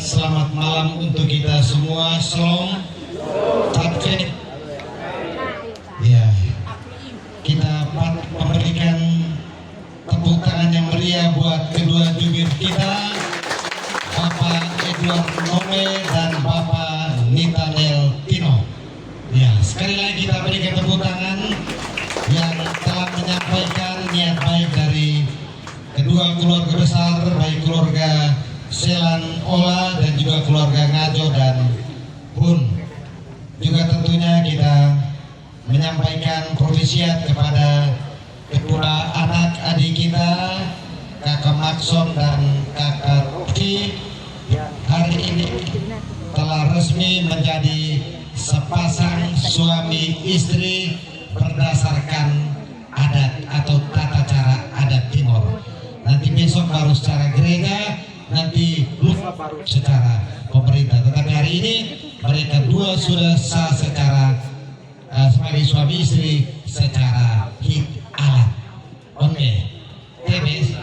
selamat malam untuk kita semua. Shalom. Takbir. Ya, kita memberikan tepuk tangan yang meriah buat kedua jubir kita, Bapak Edward Nome dan Bapak Nathaniel Tino. Ya, sekali lagi kita berikan tepuk tangan yang telah menyampaikan niat baik dari kedua keluarga besar, baik keluarga Selan Ola dan juga keluarga Ngajo dan Pun. Juga tentunya kita menyampaikan provisiat kepada kedua anak adik kita, Kakak Maxon dan Kakak Ruki, yang hari ini telah resmi menjadi sepasang suami istri berdasarkan adat atau tata cara adat Timor. Nanti besok baru secara gereja, nanti lupa baru secara pemerintah. Tetapi hari ini mereka dua sudah sah secara sebagai suami istri secara alat. Oke, TBS.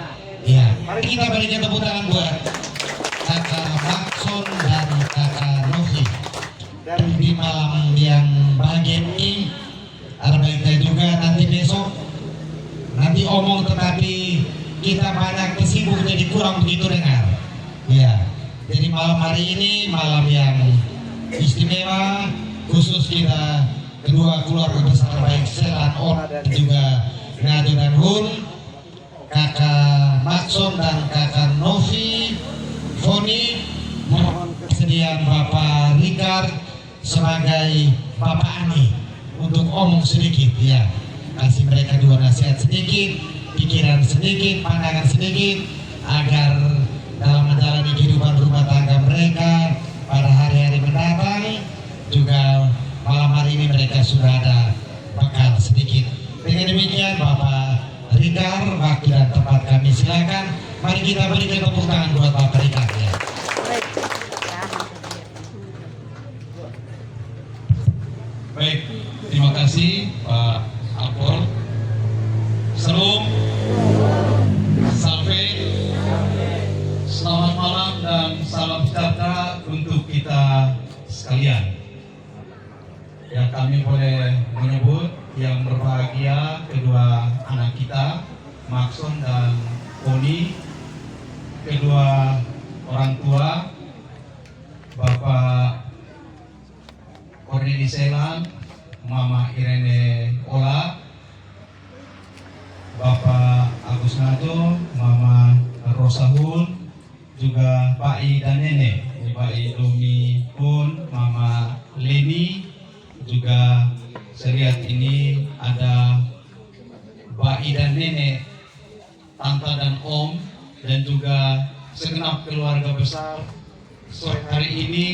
Ya, mari kita berikan tepuk tangan buat Kakak Maxon dan Kakak Novi. Dan di malam yang bahagia ini ada baiknya juga nanti besok nanti omong, tetapi kita banyak kesibuk jadi kurang begitu dengar. Ya, jadi malam hari ini malam yang istimewa, khusus kita kedua keluarga besar baik Selan Ola dan juga Ngajo dan Hun, Kakak Maxon dan Kakak Novi Foni, mohon kesediaan Bapak Rikard sebagai Bapak Ani untuk omong sedikit. Ya, kasih mereka dua nasihat sedikit, pikiran sedikit, pandangan sedikit, agar dalam menjalani kehidupan rumah tangga mereka pada hari-hari mendatang, juga malam hari ini mereka sudah ada bekal sedikit. Dengan demikian Bapak Rikard, waktu dan tempat kami silakan. Mari kita berikan tepuk tangan buat Bapak Rikard ya. Baik, terima kasih Pak Alpor. Salam, salve, selamat malam dan salam sejahtera untuk kita sekalian. Ya, kami boleh menyebut yang berbahagia kedua anak kita, Maxon dan Poni, kedua orang tua, Bapak Corneli Selan, Mama Irene Ola, Bapak Agus Ngajo, Mama Rosa Hun, juga Pak I dan Nenek, Pak I Domi Pun, Mama Leni, juga saya lihat ini ada Pak I dan Nenek, Tante dan Om, dan juga segenap keluarga besar. Sore hari ini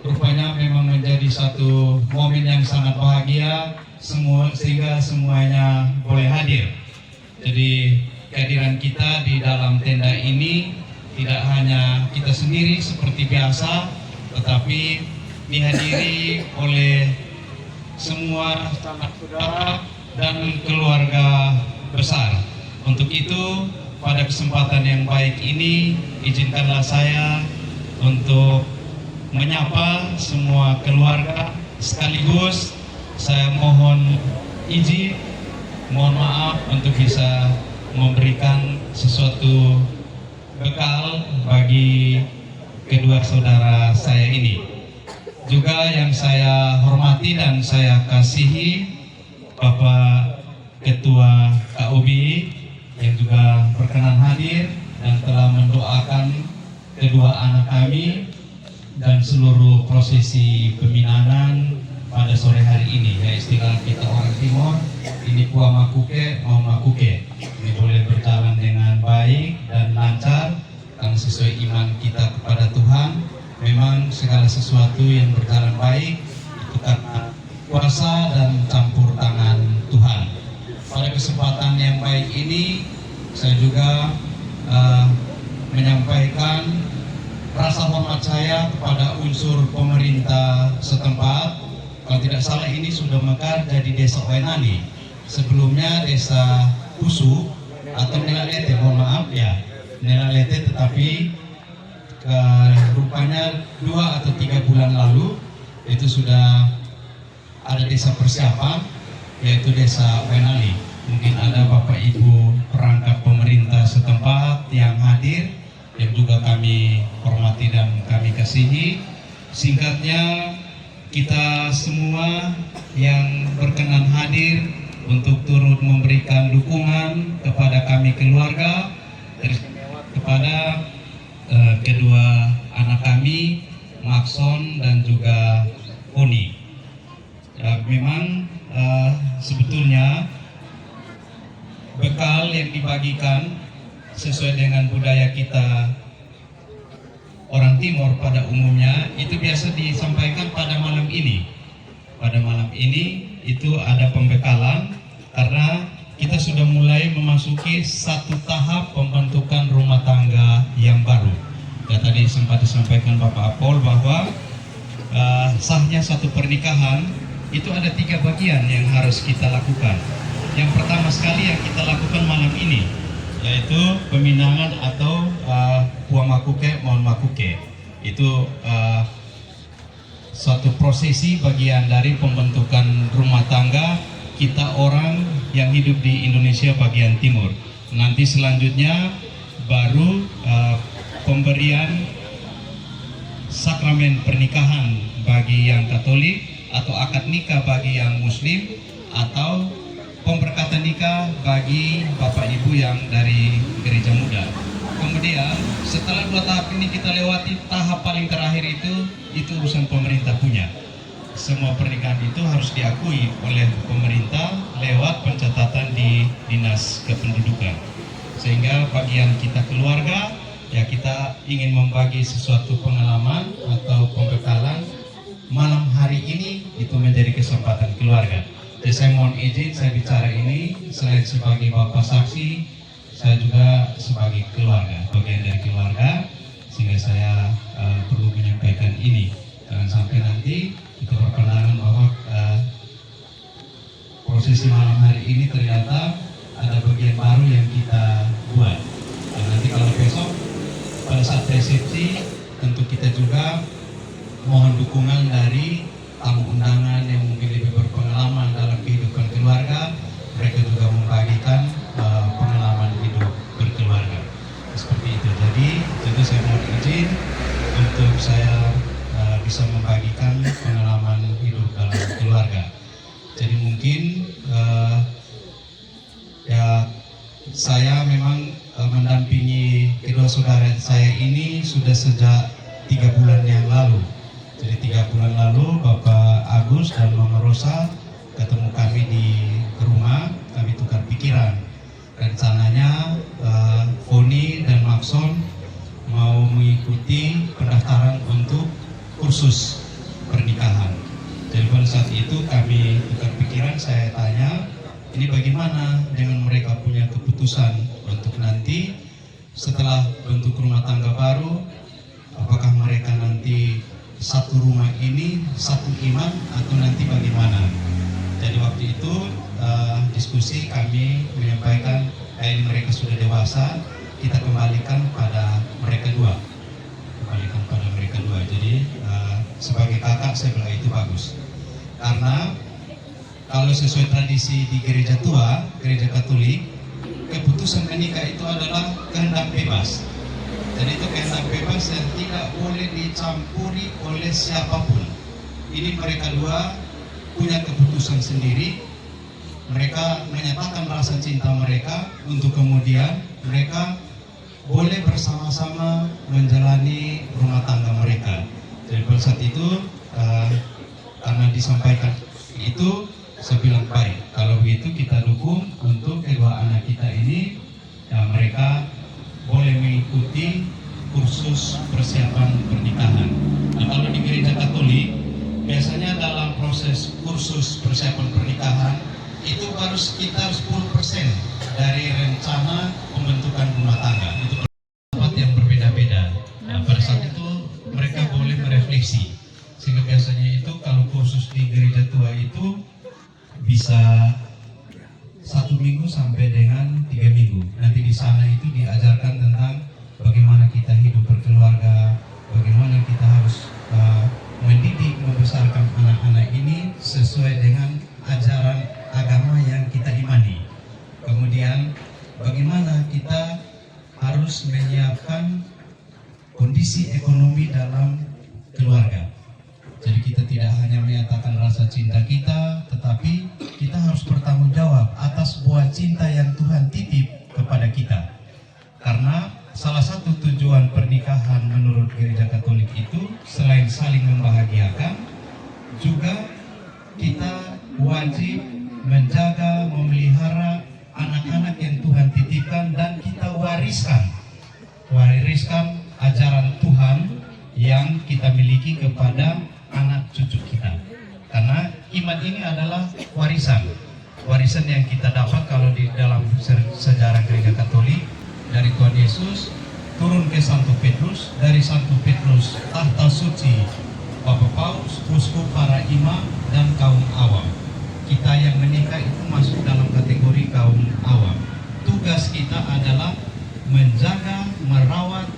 rupanya memang menjadi satu momen yang sangat bahagia sehingga semuanya boleh hadir. Jadi kehadiran kita di dalam tenda ini tidak hanya kita sendiri seperti biasa, tetapi dihadiri oleh semua sanak saudara dan keluarga besar. Untuk itu, pada kesempatan yang baik ini, izinkanlah saya untuk menyapa semua keluarga, sekaligus saya mohon izin, mohon maaf untuk bisa memberikan sesuatu bekal bagi kedua saudara saya ini. Juga yang saya hormati dan saya kasihi Bapak Ketua KUB yang juga berkenan hadir dan telah mendoakan kedua anak kami dan seluruh prosesi peminanan pada sore hari ini. Ya, istilah kita orang Timor, ini pua makuke mau makuke. Ini boleh berjalan dengan baik dan lancar karena sesuai iman kita kepada Tuhan. Memang segala sesuatu yang berjalan baik itu karena kuasa dan campur tangan Tuhan. Pada kesempatan yang baik ini saya juga menyampaikan rasa hormat saya kepada unsur pemerintah setempat. Kalau tidak salah ini sudah mekar jadi desa Wainani. Sebelumnya desa Pusu atau Nelalete, mohon maaf ya, Nelalete, tetapi rupanya 2 atau 3 bulan lalu itu sudah ada desa persiapan, yaitu desa Wenali. Mungkin ada Bapak Ibu perangkat pemerintah setempat yang hadir, yang juga kami hormati dan kami kasihi. Singkatnya, kita semua yang berkenan hadir untuk turut memberikan dukungan kepada kami keluarga, kepada kedua anak kami, Maxon dan juga Oni. Memang sebetulnya bekal yang dibagikan sesuai dengan budaya kita orang Timur pada umumnya itu biasa disampaikan pada malam ini. Pada malam ini itu ada pembekalan karena kita sudah mulai memasuki satu tahap pembentukan rumah tangga yang baru. Ya, tadi sempat disampaikan Bapak Apol bahwa sahnya satu pernikahan itu ada 3 bagian yang harus kita lakukan. Yang pertama sekali yang kita lakukan malam ini yaitu peminangan atau puang makuke, mohon makuke. Itu suatu prosesi bagian dari pembentukan rumah tangga kita orang yang hidup di Indonesia bagian timur. Nanti selanjutnya baru pemberian sakramen pernikahan bagi yang Katolik atau akad nikah bagi yang Muslim atau pemberkatan nikah bagi Bapak Ibu yang dari gereja muda. Kemudian setelah 2 tahap ini kita lewati, tahap paling terakhir itu urusan pemerintah punya. Semua pernikahan itu harus diakui oleh pemerintah lewat pencatatan di Dinas Kependudukan. Sehingga bagian kita keluarga, ya kita ingin membagi sesuatu pengalaman atau pembekalan malam hari ini itu menjadi kesempatan keluarga. Jadi saya mohon izin saya bicara ini selain sebagai bapak saksi, saya juga sebagai keluarga, bagian dari keluarga, sehingga saya perlu menyampaikan ini. Jangan sampai nanti kita berpandangan bahwa prosesi malam hari ini ternyata ada bagian baru yang kita buat. Dan nanti kalau besok pada saat resepsi tentu kita juga mohon dukungan dari tamu undangan yang mungkin lebih berpengalaman dalam kehidupan keluarga. Mereka juga membagikan pengalaman hidup berkeluarga seperti itu. Jadi tentu saya mohon izin untuk saya bisa membagikan pengalaman hidup dalam keluarga. Jadi mungkin ya saya memang mendampingi kedua saudara saya ini sudah sejak 3 bulan yang lalu. Jadi 3 bulan lalu Bapak Agus dan Mama Rosa ketemu kami di rumah, kami tukar pikiran. Rencananya Foni dan Maxon mau mengikuti pendaftaran untuk kursus pernikahan. Jadi pada saat itu kami tukar pikiran, saya tanya, ini bagaimana dengan mereka punya keputusan untuk nanti setelah bentuk rumah tangga baru, apakah mereka nanti satu rumah ini, satu imam atau nanti bagaimana? Jadi waktu itu diskusi kami menyampaikan mereka sudah dewasa, kita kembalikan pada mereka dua. Jadi sebagai kakak saya bilang itu bagus. Karena kalau sesuai tradisi di gereja tua, gereja Katolik, keputusan menikah itu adalah kehendak bebas. Dan itu kehendak bebas yang tidak boleh dicampuri oleh siapapun. Ini mereka dua punya keputusan sendiri. Mereka menyatakan rasa cinta mereka untuk kemudian mereka boleh bersama-sama menjalani rumah tangga mereka. Jadi pada saat itu karena disampaikan itu, saya bilang baik. Kalau begitu kita dukung untuk kedua anak kita ini, ya mereka boleh mengikuti kursus persiapan pernikahan. Nah, kalau di gereja Katolik biasanya dalam proses kursus persiapan pernikahan itu baru sekitar 10% dari rencana pembentukan rumah tangga. Itu tempat yang berbeda-beda. Nah, pada saat itu mereka boleh merefleksi. Sehingga biasanya itu kalau kursus di gereja tua itu bisa 1 minggu sampai dengan 3 minggu. Nanti di sana itu diajarkan tentang bagaimana kita hidup berkeluarga, sisi ekonomi dalam keluarga. Jadi kita tidak hanya menyatakan rasa cinta kita, tetapi kita harus bertanggung jawab atas buah cinta yang Tuhan titip kepada kita. Karena salah satu tujuan pernikahan menurut Gereja Katolik itu selain saling membahagiakan, juga kita wajib menjaga, memelihara anak-anak yang Tuhan titipkan dan kita wariskan ajaran Tuhan yang kita miliki kepada anak cucu kita. Karena iman ini adalah warisan yang kita dapat kalau di dalam sejarah Gereja Katolik dari Tuhan Yesus turun ke Santo Petrus, dari Santo Petrus tahta suci Bapak Paus, uskup, para imam dan kaum awam. Kita yang menikah itu masuk dalam kategori kaum awam. Tugas kita adalah menjaga, merawat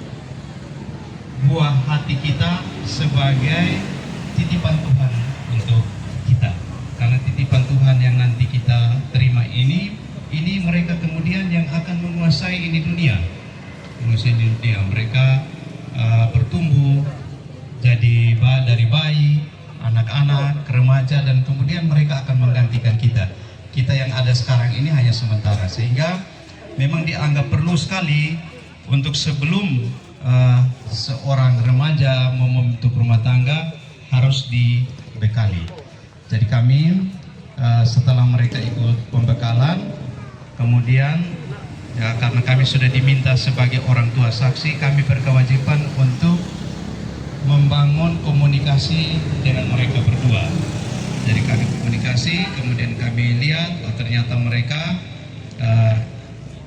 buah hati kita sebagai titipan Tuhan untuk kita. Karena titipan Tuhan yang nanti kita terima ini mereka kemudian yang akan menguasai ini dunia. Mereka bertumbuh jadi dari bayi, anak-anak, remaja, dan kemudian mereka akan menggantikan kita. Kita yang ada sekarang ini hanya sementara, sehingga memang dianggap perlu sekali untuk sebelum seorang remaja mau membentuk rumah tangga harus dibekali. Jadi kami setelah mereka ikut pembekalan, kemudian ya karena kami sudah diminta sebagai orang tua saksi, kami berkewajiban untuk membangun komunikasi dengan mereka berdua. Jadi kami komunikasi, kemudian kami lihat ternyata mereka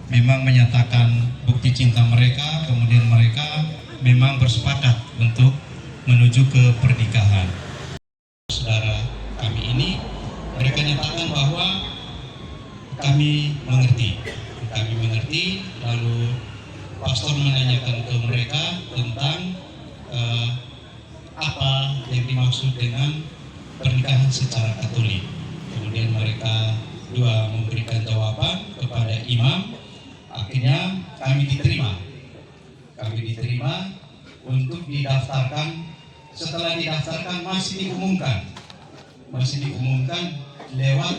memang menyatakan bukti cinta mereka, kemudian mereka memang bersepakat untuk menuju ke pernikahan. Saudara kami ini, mereka nyatakan bahwa kami mengerti, lalu pastor menanyakan ke mereka tentang apa yang dimaksud dengan pernikahan secara Katolik. Kemudian mereka dua memberikan jawaban kepada imam. Akhirnya kami diterima untuk didaftarkan. Setelah didaftarkan masih diumumkan lewat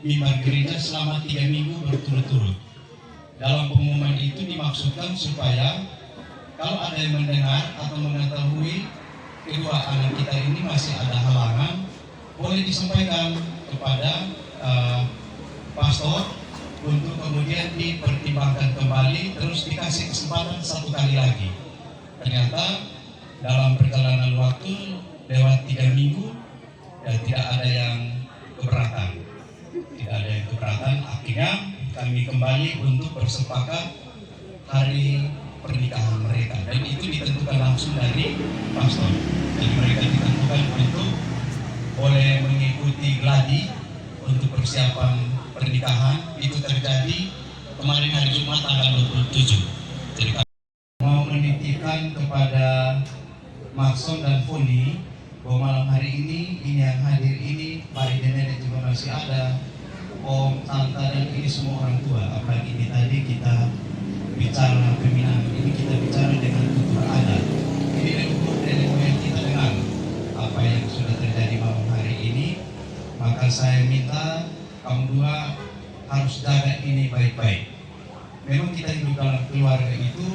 mimbar gereja selama 3 minggu berturut-turut. Dalam pengumuman itu dimaksudkan supaya kalau ada yang mendengar atau mengetahui kedua anak kita ini masih ada halangan, boleh disampaikan kepada pastor untuk kemudian dipertimbangkan kembali, terus dikasih kesempatan 1 kali lagi. Ternyata dalam perjalanan waktu lewat 3 minggu tidak ada yang keberatan. Akhirnya kami kembali untuk bersepakat hari pernikahan mereka, dan itu ditentukan langsung dari pastor. Jadi mereka ditentukan untuk boleh mengikuti gladi untuk persiapan pernikahan. Itu terjadi kemarin hari Jumat tanggal 27. Jadi kami mau menitipkan kepada Maxon dan Foni bahwa malam hari ini yang hadir ini, Pak Nenek juga masih ada, Om, Tante, dan ini semua orang tua. Apalagi ini tadi kita bicara peminat, ini kita bicara dengan tutur adat. Ini leluhur nenek moyang kita dengar apa yang sudah terjadi malam hari ini. Maka saya minta kamu dua harus jaga ini baik-baik. Memang kita hidup dalam keluarga itu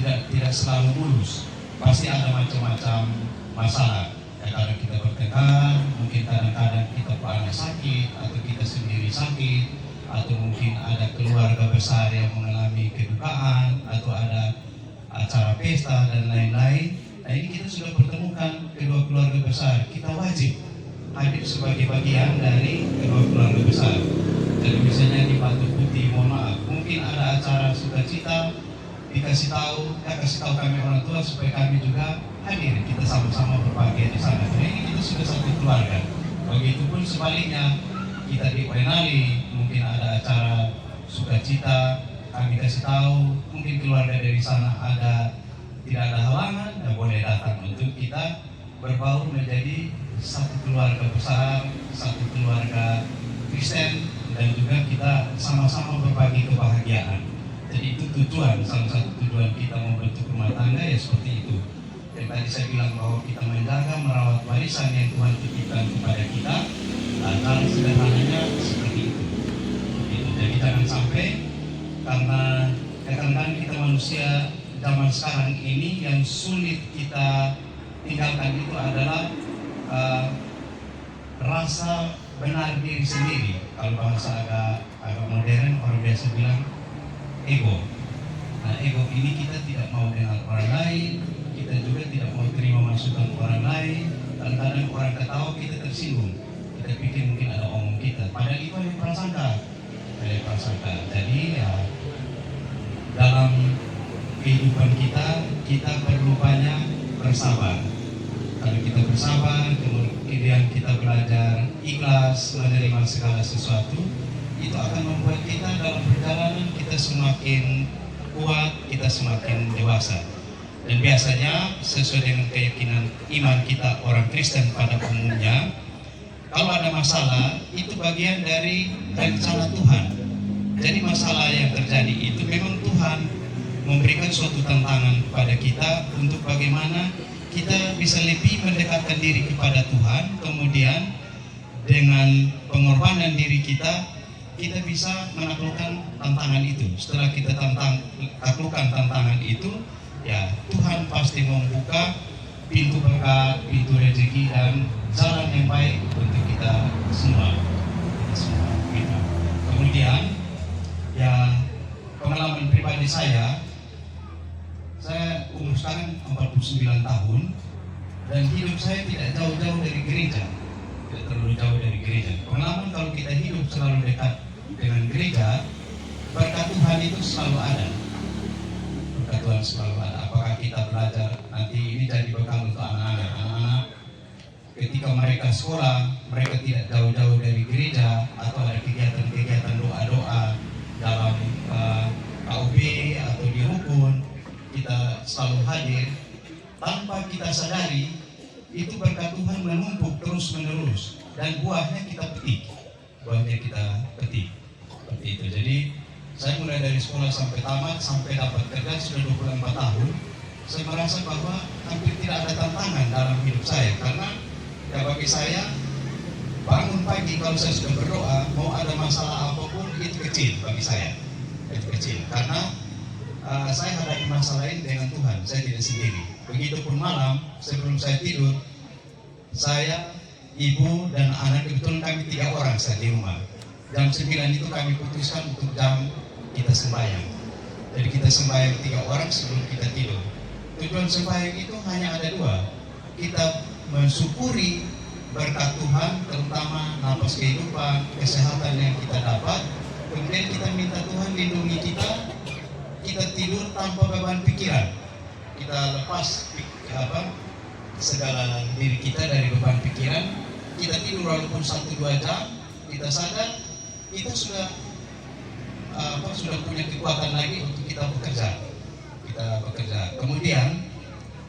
tidak selalu mulus. Pasti ada macam-macam masalah. Kadang kita bertengkar, mungkin kadang-kadang kita anak sakit, atau kita sendiri sakit, atau mungkin ada keluarga besar yang mengalami kedukaan, atau ada acara pesta dan lain-lain. Nah ini kita sudah pertemukan kedua keluarga besar. Kita wajib hadir sebagai bagian dari kedua keluarga besar. Jadi misalnya di Batu Putih, mohon maaf, mungkin ada acara sukacita, kasih tahu kami orang tua supaya kami juga hadir, kita sama-sama berbahagia di sana. Nah ini kita sudah satu keluarga. Begitupun sebaliknya, kita di Wainali mungkin ada acara sukacita, kami kasih tahu, mungkin keluarga dari sana tidak ada halangan, dan boleh datang untuk kita berbaur menjadi satu keluarga besar, satu keluarga Kristen, dan juga kita sama-sama berbagi kebahagiaan. Jadi itu tujuan, salah satu tujuan kita membentuk rumah tangga ya seperti itu. Dan tadi saya bilang bahwa kita menjaga, merawat warisan yang Tuhan titipkan kepada kita. Hal sederhananya seperti itu. Jadi jangan sampai, karena kadang-kadang kita manusia zaman sekarang ini yang sulit kita tinggalkan itu adalah rasa benar diri sendiri. Kalau bahasa agak modern, orang biasa bilang ego. Nah, ego ini kita tidak mau dengar orang lain, kita juga tidak mau terima masukan orang lain. Kadang-kadang orang ketawa kita tersinggung, kita pikir mungkin ada omong kita, padahal itu hanya prasangka. Jadi ya, dalam kehidupan kita perlu banyak bersabar. Kalau kita bersabar, kemudian kita belajar ikhlas menerima segala sesuatu, itu akan membuat kita dalam perjalanan kita semakin kuat, kita semakin dewasa. Dan biasanya sesuai dengan keyakinan iman kita orang Kristen pada umumnya, kalau ada masalah itu bagian dari rencana Tuhan. Jadi masalah yang terjadi itu memang Tuhan memberikan suatu tantangan kepada kita untuk bagaimana kita bisa lebih mendekatkan diri kepada Tuhan, kemudian dengan pengorbanan diri kita bisa menaklukkan tantangan itu. Setelah kita taklukkan tantangan itu, ya Tuhan pasti membuka pintu berkat, pintu rezeki dan jalan yang baik untuk kita semua. Gitu. Kemudian, ya pengalaman pribadi saya umur sekarang 49 tahun dan hidup saya tidak jauh-jauh dari gereja, tidak terlalu jauh dari gereja. Pengalaman kalau kita hidup selalu dekat dengan gereja, berkat Tuhan itu selalu ada. Berkat Tuhan selalu ada. Apakah kita belajar nanti ini jadi bekal untuk anak-anak ketika mereka sekolah, mereka tidak jauh-jauh dari gereja, atau ada kegiatan-kegiatan doa-doa dalam KUB atau di rukun, kita selalu hadir tanpa kita sadari. Itu berkat Tuhan menumpuk terus menerus dan buahnya kita petik, seperti itu. Jadi saya mulai dari sekolah sampai tamat, sampai dapat kerja sudah 24 tahun. Saya merasa bahwa hampir tidak ada tantangan dalam hidup saya, karena ya bagi saya bangun pagi kalau saya sudah berdoa, mau ada masalah apapun itu kecil bagi saya, itu kecil karena saya hadapi masalah ini dengan Tuhan, saya tidak sendiri. Begitupun malam sebelum saya tidur, saya, ibu dan anak, kebetulan kami 3 orang saya di rumah. Jam 9 itu kami putuskan untuk jam kita sembahyang. Jadi kita sembahyang 3 orang sebelum kita tidur. Tujuan sembahyang itu hanya ada 2. Kita mensyukuri berkat Tuhan, terutama napas kehidupan, kesehatan yang kita dapat. Kemudian kita minta Tuhan lindungi kita tidur tanpa beban pikiran. Kita lepas segala diri kita dari beban pikiran. Kita tidur walaupun 1-2 jam, kita sadar kita sudah punya kekuatan lagi untuk kita bekerja. Kemudian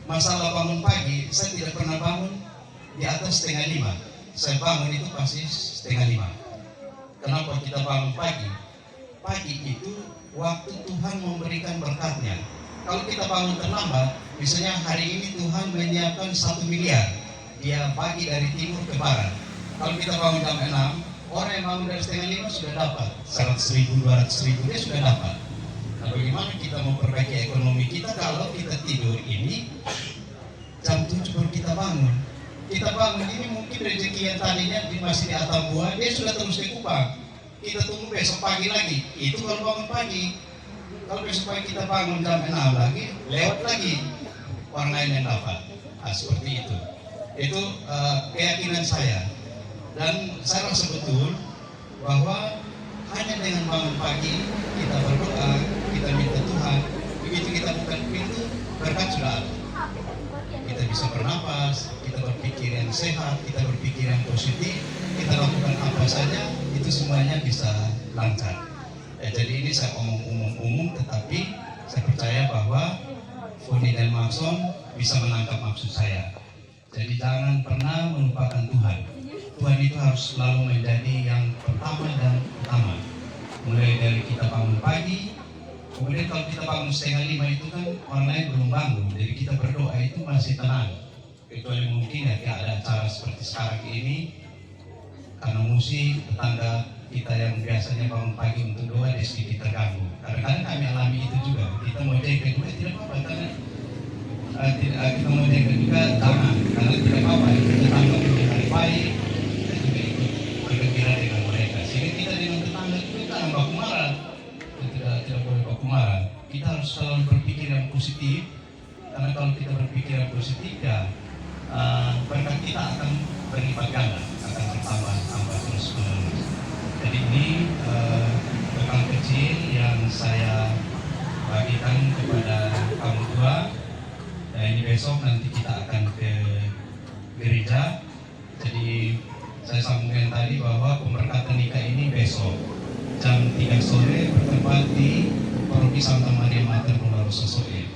masalah bangun pagi, saya tidak pernah bangun di atas 4:30. Saya bangun itu pasti 4:30. Kenapa kita bangun pagi? Pagi itu waktu Tuhan memberikan berkatnya. Kalau kita bangun terlambat, misalnya hari ini Tuhan menyiapkan 1 miliar, dia bagi dari timur ke barat. Kalau kita bangun jam 6, orang yang bangun dari 4:30 sudah dapat 100.000, 200.000, dia sudah dapat. Nah, bagaimana kita memperbaiki ekonomi kita kalau kita tidur ini jam 7 baru kita bangun? Kita bangun ini mungkin rezeki yang tadinya masih di atap buah, dia sudah terus di Kupang. Kita tunggu besok pagi lagi. Itu kalau bangun pagi. Kalau besok pagi kita bangun jam 6 lagi, lewat lagi orang lain yang dapat. Nah, seperti itu. Itu keyakinan saya. Dan saya rasa betul bahwa hanya dengan bangun pagi, kita berdoa, kita minta Tuhan, begitu kita buka pintu, berkat sudah ada. Kita bisa bernapas, kita berpikir yang sehat, kita berpikir yang positif, kita lakukan apa saja, itu semuanya bisa lancar. Ya, jadi ini saya omong umum, tetapi saya percaya bahwa Foni dan Maxon bisa menangkap maksud saya. Jadi jangan pernah melupakan Tuhan. Tuhan itu harus selalu menjadi yang pertama dan utama. Mulai dari kita bangun pagi, Kemudian kalau kita bangun 4:30 itu kan orang lain belum bangun, jadi kita berdoa itu masih tenang. Kecuali mungkin ya ada acara seperti sekarang ini, karena musik tetangga kita yang biasanya bangun pagi untuk doa di sedikit terganggu. Kadang-kadang kami alami itu juga. Kita mau jaga juga tidak apa-apa karena kita mau jaga juga jangan, karena tidak apa-apa kita tetangga punya hari baik, kita juga ikut bergembira dengan mereka. Sehingga kita dengan tetangga juga jangan baku marah. Tidak boleh baku marah. Kita harus selalu berpikir yang positif, karena kalau kita berpikir yang positif ya berkat kita akan berlipat ganda, akan bertambah terus menerus. Jadi ini bekal kecil yang saya bagikan kepada kamu dua. Dan ini besok nanti kita akan ke gereja. Jadi saya sambungkan tadi bahwa pemberkatan nikah ini besok jam 3 sore bertempat di Paroki Santa Maria Mater Dolorosa Soe.